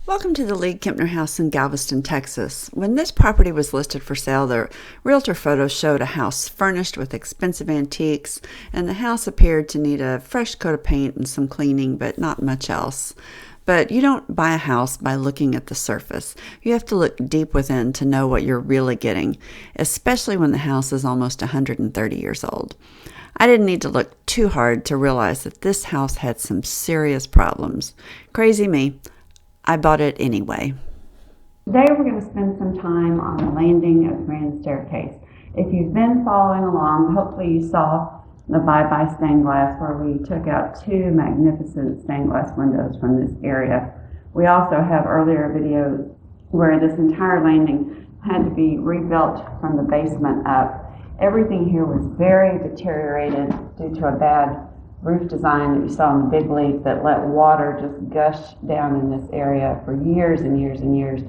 Welcome to the League-Kempner House in Galveston, Texas. When this property was listed for sale, the realtor photos showed a house furnished with expensive antiques, and the house appeared to need a fresh coat of paint and some cleaning, but not much else. But you don't buy a house by looking at the surface. You have to look deep within to know what you're really getting, especially when the house is almost 130 years old. I didn't need to look too hard to realize that this house had some serious problems. Crazy me. I bought it anyway. Today we're going to spend some time on the landing of the grand staircase. If you've been following along, hopefully you saw the bye-bye stained glass where we took out two magnificent stained glass windows from this area. We also have earlier videos where this entire landing had to be rebuilt from the basement up. Everything here was very deteriorated due to a bad roof design that you saw in the big leak that let water just gush down in this area for years and years and years,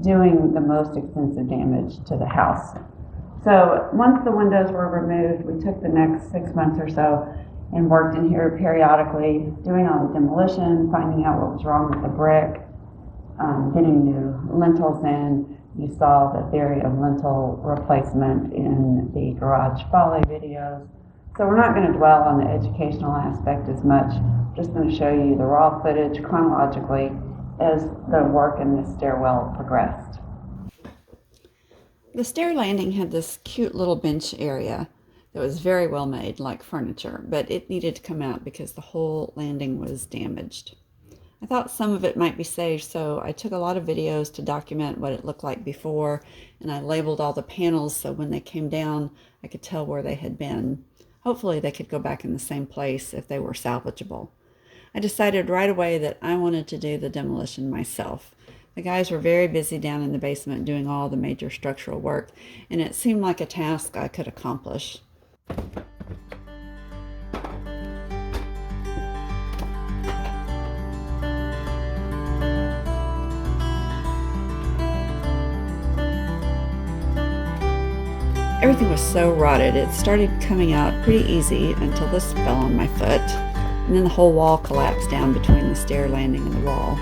doing the most extensive damage to the house. So once the windows were removed, we took the next 6 months or so and worked in here periodically, doing all the demolition, finding out what was wrong with the brick, getting new lintels in. You saw the theory of lintel replacement in the Garage Folly videos. So we're not going to dwell on the educational aspect as much. I'm just going to show you the raw footage chronologically as the work in this stairwell progressed. The stair landing had this cute little bench area that was very well made, like furniture, but it needed to come out because the whole landing was damaged. I thought some of it might be saved, so I took a lot of videos to document what it looked like before, and I labeled all the panels so when they came down, I could tell where they had been. Hopefully they could go back in the same place if they were salvageable. I decided right away that I wanted to do the demolition myself. The guys were very busy down in the basement doing all the major structural work, and it seemed like a task I could accomplish. Everything was so rotted, it started coming out pretty easy until this fell on my foot, and then the whole wall collapsed down between the stair landing and the wall.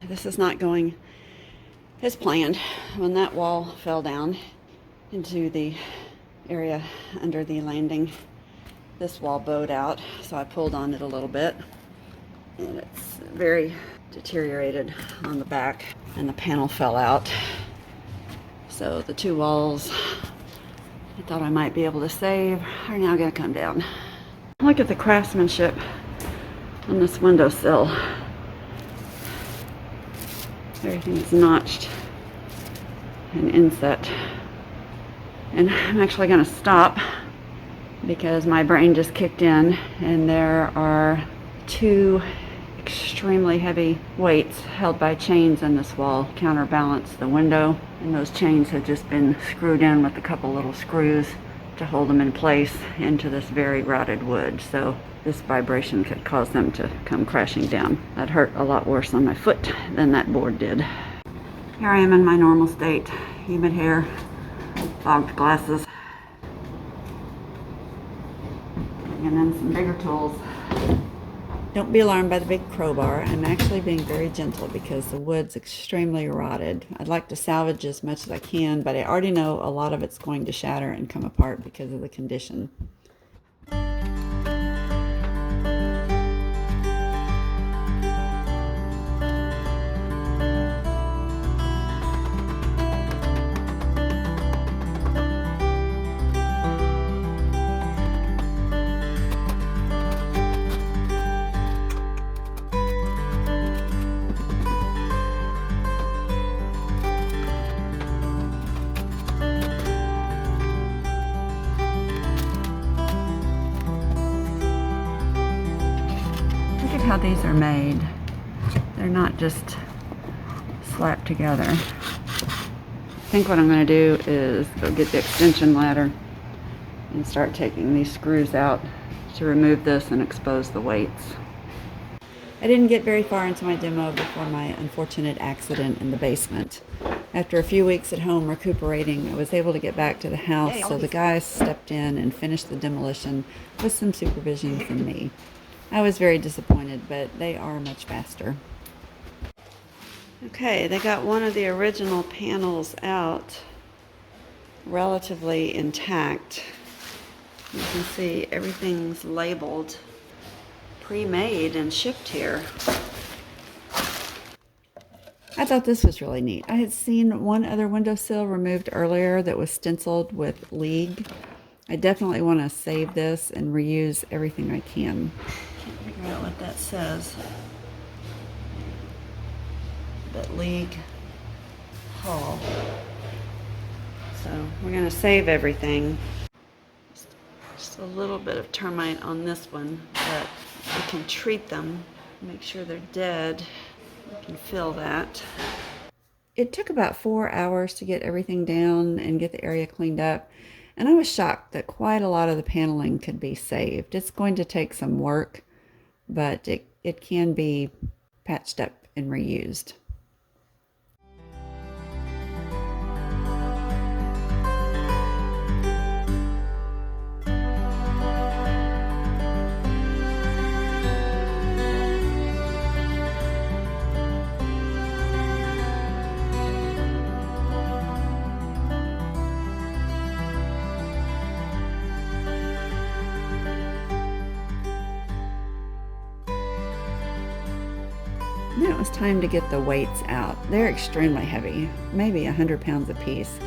This is not going as planned. When that wall fell down into the area under the landing, this wall bowed out, so I pulled on it a little bit, and it's very deteriorated on the back, and the panel fell out. So the two walls I thought I might be able to save are now going to come down. Look at the craftsmanship on this windowsill. Everything is notched and inset. And I'm actually going to stop because my brain just kicked in, and there are two extremely heavy weights held by chains in this wall counterbalance the window, and those chains have just been screwed in with a couple little screws to hold them in place into this very rotted wood, so this vibration could cause them to come crashing down. That hurt a lot worse on my foot than that board did. Here I am in my normal state, humid hair, fogged glasses, and then some bigger tools. Don't be alarmed by the big crowbar. I'm actually being very gentle because the wood's extremely rotted. I'd like to salvage as much as I can, but I already know a lot of it's going to shatter and come apart because of the condition. How these are made. They're not just slapped together. I think what I'm going to do is go get the extension ladder and start taking these screws out to remove this and expose the weights. I didn't get very far into my demo before my unfortunate accident in the basement. After a few weeks at home recuperating, I was able to get back to the house, so the guys stepped in and finished the demolition with some supervision from me. I was very disappointed, but they are much faster. Okay, they got one of the original panels out, relatively intact. You can see everything's labeled, pre-made and shipped here. I thought this was really neat. I had seen one other windowsill removed earlier that was stenciled with League. I definitely want to save this and reuse everything I can. Can't figure out what that says. But League Hall. So we're going to save everything. Just a little bit of termite on this one, but we can treat them, make sure they're dead. We can fill that. It took about 4 hours to get everything down and get the area cleaned up, and I was shocked that quite a lot of the paneling could be saved. It's going to take some work, but it can be patched up and reused. Now it's time to get the weights out. They're extremely heavy, maybe 100 pounds apiece.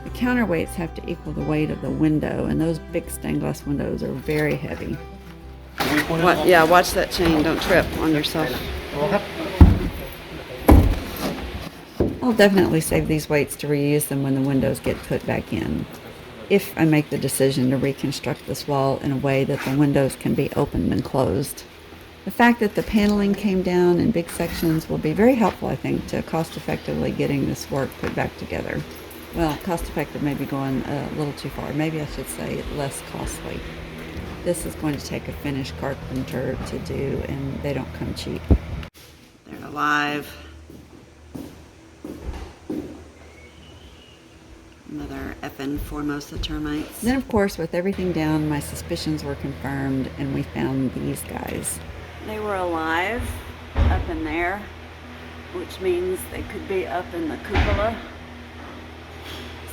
The counterweights have to equal the weight of the window, and those big stained glass windows are very heavy. Yeah, watch that chain. Don't trip on yourself. I'll definitely save these weights to reuse them when the windows get put back in, if I make the decision to reconstruct this wall in a way that the windows can be opened and closed. The fact that the paneling came down in big sections will be very helpful, I think, to cost-effectively getting this work put back together. Well, cost-effective may be going a little too far. Maybe I should say less costly. This is going to take a finished carpenter to do, and they don't come cheap. They're alive. Another effing Formosa termites. Then, of course, with everything down, my suspicions were confirmed, and we found these guys. They were alive up in there, which means they could be up in the cupola.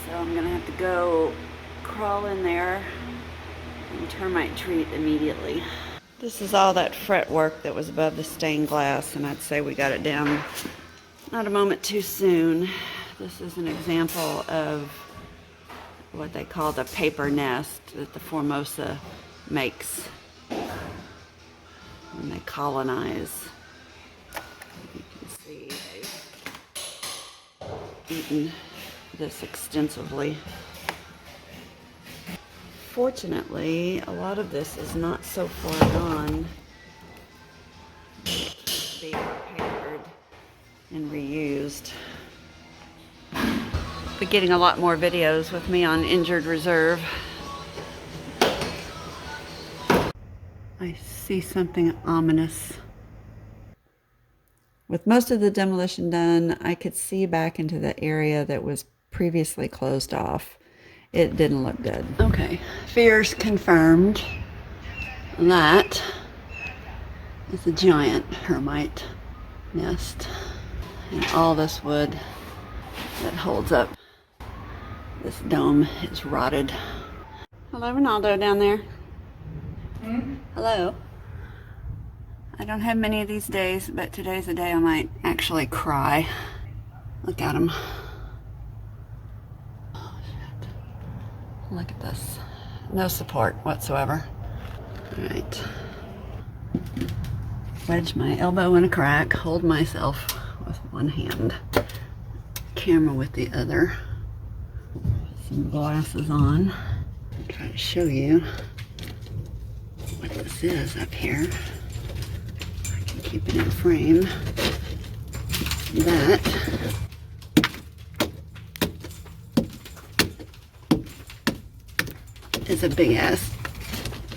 So I'm gonna have to go crawl in there and termite treat immediately. This is all that fretwork that was above the stained glass, and I'd say we got it down not a moment too soon. This is an example of what they call the paper nest that the Formosa makes when they colonize. You can see they've eaten this extensively. Fortunately, a lot of this is not so far gone. It can be repaired and reused. Be getting a lot more videos with me on injured reserve. I see something ominous. With most of the demolition done, I could see back into the area that was previously closed off. It didn't look good. Okay, fears confirmed. That is a giant termite nest. And all this wood that holds up this dome is rotted. Hello, Ronaldo down there. Hello. I don't have many of these days, but today's a day I might actually cry. Look at him. Oh, shit. Look at this. No support whatsoever. Alright. Wedge my elbow in a crack, hold myself with one hand, camera with the other. Put some glasses on. I'll try to show you what this is up here. I can keep it in frame. That is a big ass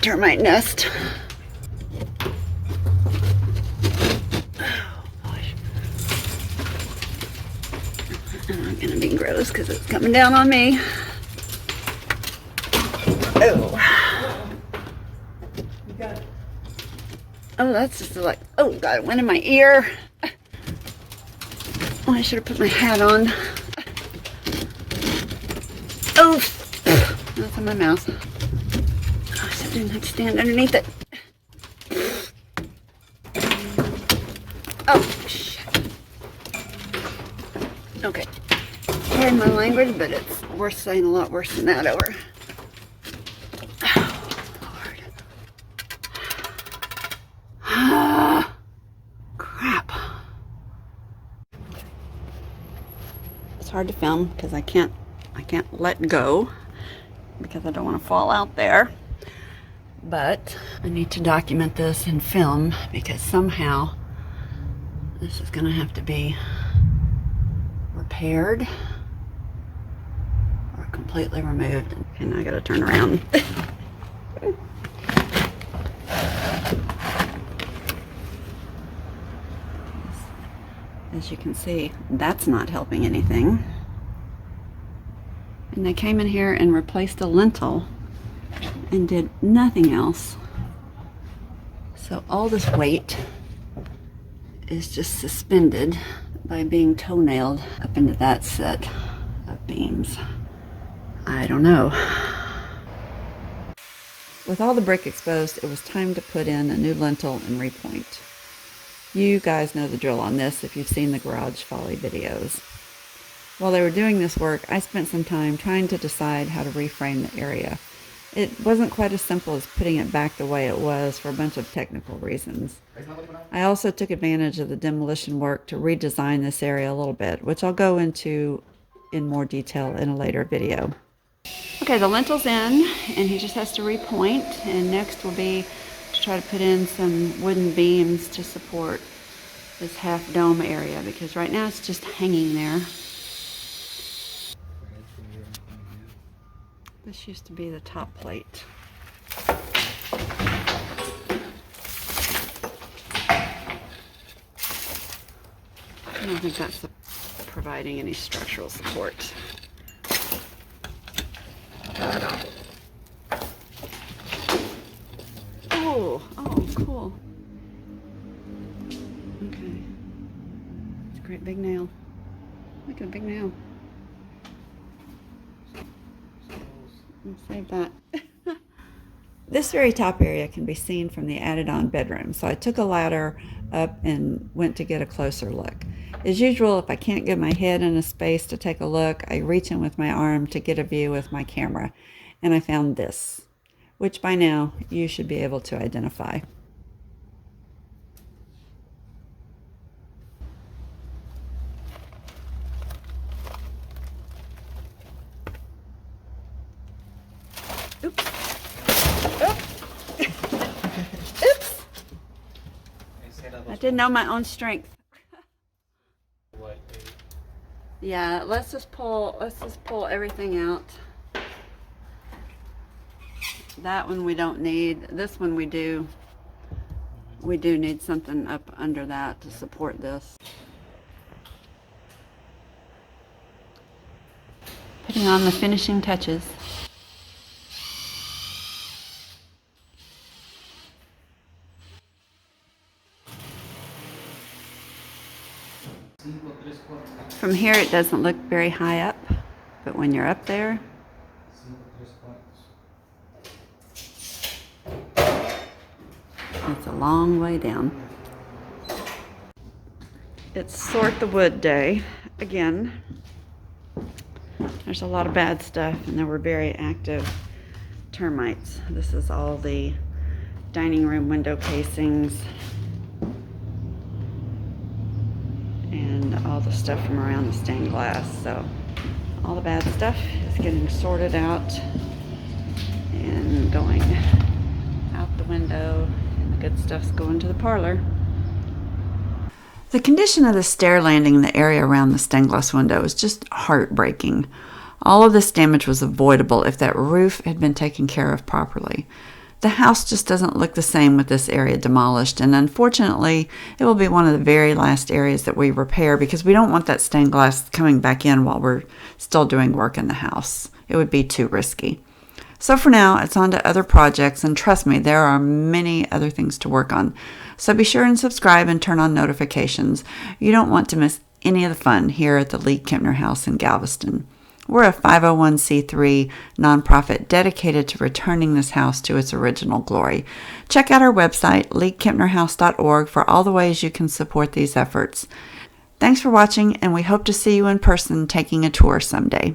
termite nest. Oh gosh. And I'm gonna be gross because it's coming down on me. Oh. Oh, that's just like, oh God, it went in my ear. Oh, I should have put my hat on. Oh, that's in my mouth. Gosh, I didn't have to stand underneath it. Oh, shit. Okay. Pardon my language, but it's worth saying a lot worse than that over. Oh, Lord. Ah, crap. It's hard to film because I can't let go because I don't want to fall out there. But I need to document this and film because somehow this is going to have to be repaired or completely removed. And I got to turn around. As you can see, that's not helping anything. And they came in here and replaced the lintel and did nothing else. So all this weight is just suspended by being toenailed up into that set of beams. I don't know. With all the brick exposed, it was time to put in a new lintel and repoint. You guys know the drill on this if you've seen the Garage Folly videos. While they were doing this work, I spent some time trying to decide how to reframe the area. It wasn't quite as simple as putting it back the way it was for a bunch of technical reasons. I also took advantage of the demolition work to redesign this area a little bit, which I'll go into in more detail in a later video. Okay, the lintel's in, and he just has to repoint, and next will be to try to put in some wooden beams to support this half dome area, because right now it's just hanging there. This used to be the top plate. I don't think that's providing any structural support. Oh, cool. Okay. It's a great big nail. Look at a big nail. Save that. This very top area can be seen from the added-on bedroom, so I took a ladder up and went to get a closer look. As usual, if I can't get my head in a space to take a look, I reach in with my arm to get a view with my camera, and I found this, which by now you should be able to identify. Oops. Oops. I didn't know my own strength. Yeah, let's just pull everything out. That one we don't need. This one we do. We do need something up under that to support this. Putting on the finishing touches. From here it doesn't look very high up, but when you're up there, it's a long way down. It's sort the wood day again. There's a lot of bad stuff, and there were very active termites. This is all the dining room window casings and all the stuff from around the stained glass. So all the bad stuff is getting sorted out and going out the window, and the good stuff's going to the parlor. The condition of the stair landing in the area around the stained glass window is just heartbreaking. All of this damage was avoidable if that roof had been taken care of properly. The house just doesn't look the same with this area demolished, and unfortunately, it will be one of the very last areas that we repair because we don't want that stained glass coming back in while we're still doing work in the house. It would be too risky. So for now, it's on to other projects, and trust me, there are many other things to work on. So be sure and subscribe and turn on notifications. You don't want to miss any of the fun here at the League-Kempner House in Galveston. We're a 501c3 nonprofit dedicated to returning this house to its original glory. Check out our website, leaguekempnerhouse.org, for all the ways you can support these efforts. Thanks for watching, and we hope to see you in person taking a tour someday.